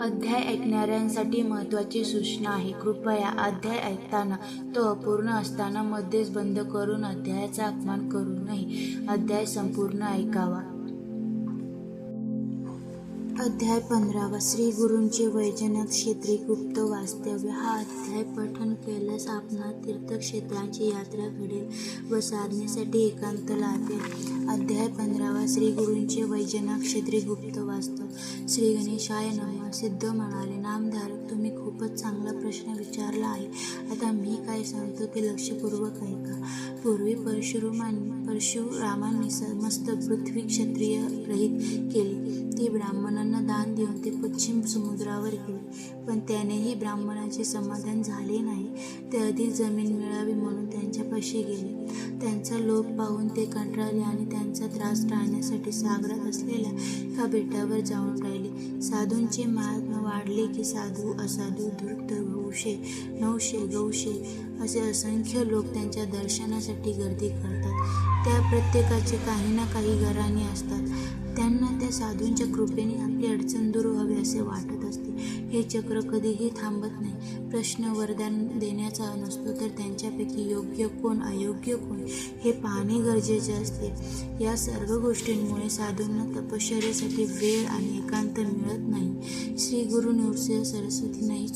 अध्याय ऐकणाऱ्यांसाठी महत्त्वाची सूचना आहे. कृपया अध्याय ऐकताना तो अपूर्ण असताना मध्येच बंद करून अध्यायाचा अपमान करू नये. अध्याय संपूर्ण ऐकावा. अध्याय 15. श्री गुरूंचे वैजनाथ क्षेत्री गुप्त वास्तव्य. हा अध्याय पठन केल्यास आपणास तीर्थक्षेत्रांची यात्रा घडेल व साधनेसाठी एकांत लाभेल. अध्याय 15. श्री गुरूंचे वैजनाथ क्षेत्री गुप्त वास्तव. श्री गणेशाय नमः. सिद्ध म्हणाले, नामधारक, तुम्ही खूपच चांगला प्रश्न विचारला आहे. आता मी काय सांगतो ते लक्षपूर्वक ऐका. पूर्वी परशुरामांनी समस्त पृथ्वी क्षत्रिय रहित केली. ती ब्राह्मणांना दान देऊन ते पश्चिम समुद्रावर गेले, पण त्यानेही ब्राह्मणाचे समाधान झाले नाही. ते अधिक जमीन मिळावी म्हणून त्यांच्यापाशी गेले. त्यांचा लोभ पाहून ते कंटाळले आणि त्यांचा त्रास टाळण्यासाठी सागरात असलेल्या एका बेटावर जाऊन राहिले. साधूंचे महात्म्य वाढले की साधू, असाधू, धूर्त, वंशे, नवशे, गौशे असे असंख्य लोक त्यांच्या दर्शनासाठी गर्दी करतात. त्या प्रत्येकाचे काही ना काही घराणे असतात. त्यांना त्या साधूंच्या कृपेने आपली अडचण दूर व्हावी असे वाटत असते. हे चक्र कधीही थांबत नाही. प्रश्न वरदान देण्याचा नसतो, तर त्यांच्यापैकी योग्य कोण, अयोग्य कोण हे पाहणे गरजेचे असते. या सर्व गोष्टींमुळे साधूंना तपश्चर्येसाठी वेळ आणि एकांत मिळत नाही. श्री गुरु नृसिंह सरस्वतींनाही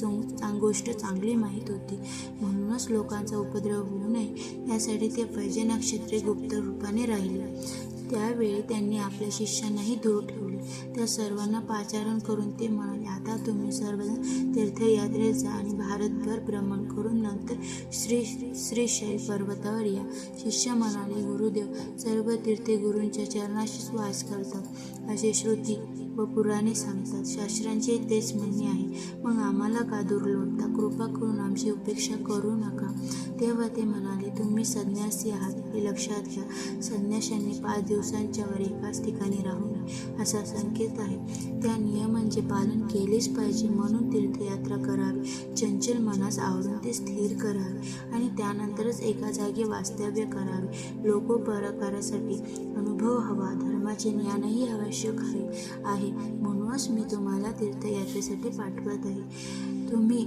गोष्ट चांगली माहीत होती. म्हणूनच लोकांचा उपद्रव होऊ नये यासाठी ते वैजनाथ क्षेत्री गुप्त रूपाने राहिले. त्यावेळी त्यांनी आपल्या शिष्यांनाही दूर ठेवले. त्या सर्वांना पाचारण करून ते म्हणाले, आता तुम्ही सर्वजण तीर्थयात्रेत जा आणि भारतभर भ्रमण करून नंतर श्रीशैल पर्वतावर या. शिष्य म्हणाले, गुरुदेव, सर्व तीर्थे गुरूंच्या चरणाशीच वास करतात असे श्रुती व पुराणे सांगतात. शास्त्रांचे तेच म्हणणे आहे. मग आम्हाला का दूर लोटता? कृपा करून आमची उपेक्षा करू नका. तेव्हा ते म्हणाले, तुम्ही संन्यासी आहात हे लक्षात घ्या. संन्याशांनी 5 दिवसांच्या वर एकाच ठिकाणी राहू नये असा संकेत आहे. त्या नियमांचे पालन केलेच पाहिजे. म्हणून तीर्थयात्रा करावी, चंचल मनास आवरून ते स्थिर करावे आणि त्यानंतरच एका जागी वास्तव्य करावे. लोकोपकारासाठी अनुभव हवा, धर्माचे ज्ञानही आवश्यक आहे. म्हणूनच मी तुम्हाला तीर्थयात्रेसाठी पाठवत आहे. तुम्ही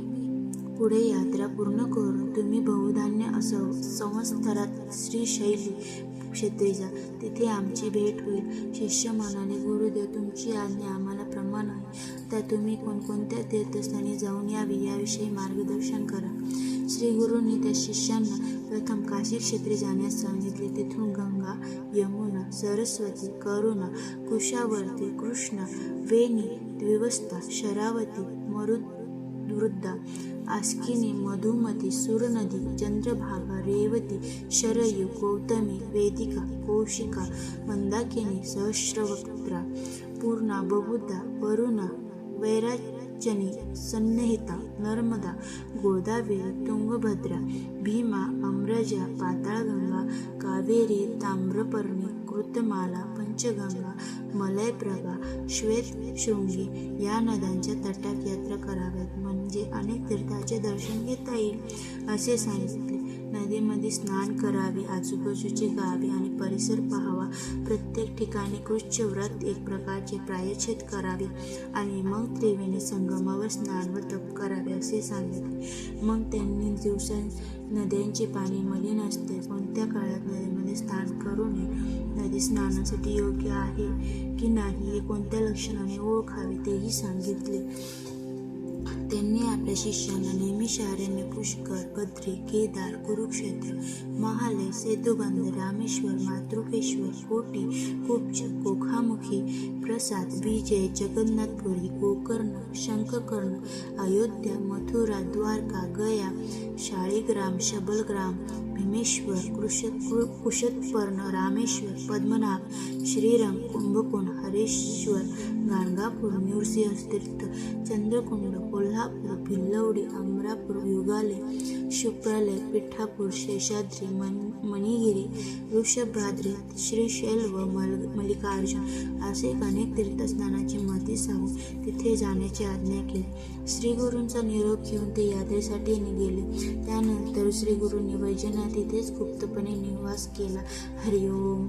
पुढे यात्रा पूर्ण करून तुम्ही बहुधान्य संवत्सरात श्रीशैल क्षेत्री जा. तिथे आमची भेट होईल. शिष्य म्हणाले, गुरुदेव, तुमची आज्ञा आम्हाला प्रमाण आहे. तर तुम्ही कोणकोणत्या तीर्थस्थानी जाऊन याविषयी मार्गदर्शन करा. श्री गुरूंनी त्या शिष्यांना प्रथम काशी क्षेत्री जाण्यास सांगितले. तिथून गंगा, यमुना, सरस्वती, करुणा, कुशावर्ती, कृष्णा, वेणी, द्विवस्ता, शरावती, मरुद्वृद्धा, आस्किनी, मधुमती, सूरनदी, चंद्रभागा, रेवती, शरयू, गौतमी, वेदिका, कौशिका, मंदाकिनी, सहस्रवक्त्रा, पूर्णा, बहुधा, वरुणा, वैराचनी, सन्निहिता, नर्मदा, गोदावरी, तुंगभद्रा, भीमा, अमृजा, पाताळगंगा, कावेरी, ताम्रपर्णी, कृतमाला, पंचगंगा, मलयप्रभा, श्वेतशृंगी या नद्यांच्या तटात यात्रा कराव्यात, म्हणजे अनेक तीर्थाचे दर्शन घेता येईल असे सांगितले. नदीमध्ये स्नान करावे, आजूबाजूची गावे आणि परिसर पाहावा. प्रत्येक ठिकाणी कृच्छ्र व्रत, एक प्रकारचे प्रायश्चित करावे आणि मग त्रिवेणी संगमावर स्नान व तप करावे असे सांगितले. मग त्यांनी दिवसा नद्यांचे पाणी मलिन असते, कोणत्या काळात नदीमध्ये स्नान करू नये, नदी स्नानासाठी योग्य आहे की नाही हे कोणत्या लक्षणाने ओळखावे तेही सांगितले. त्यांनी आपल्या शिष्यांना नैमिषारण्य, पुष्कर, बद्री, केदार, कुरुक्षेत्र, महालय, सेतुबंध, रामेश्वर, मातृकेश्वर, कोटी, कुब्ज, कोखामुखी, प्रसाद, विजय, जगन्नाथपुरी, गोकर्ण, शंखकर्ण, अयोध्या, मथुरा, द्वारका, गया, शाळीग्राम, शबलग्राम, भीमेश्वर, कुशतपर्ण, रामेश्वर, पद्मनाभ, श्रीरंग, कुंभकोण, हरेश्वर, गाणगापूर, नृसिंहतीर्थ, चंद्रकुंड, कोल्हापूर, भिल्लवडी, अमरापूर, युगालय, शुक्रालय, पिठापूर, शेषाद्री, मणिगिरी, वृषभाद्री, श्रीशैल व मल्लिकार्जुन असे अनेक तीर्थस्थानाची माहिती सांगून तिथे जाण्याची आज्ञा केली. श्री गुरूंचा निरोप घेऊन ते यात्रेसाठी निघाले. त्यानंतर श्री गुरूंनी वैजनाथ तिथेच गुप्तपणे निवास केला. हरिओम.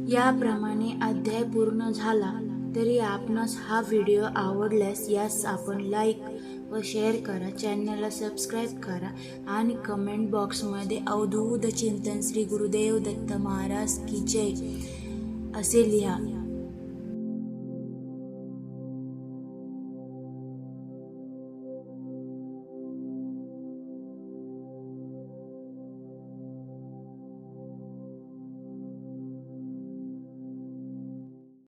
याप्रमाणे अध्याय पूर्ण झाला. तरी आपणास हा व्हिडिओ आवडल्यास यास आपण लाईक व शेअर करा, चॅनलला सबस्क्राईब करा आणि कमेंट बॉक्समध्ये अवधूत चिंतन श्री गुरुदेव दत्त महाराज की जय असे लिहा.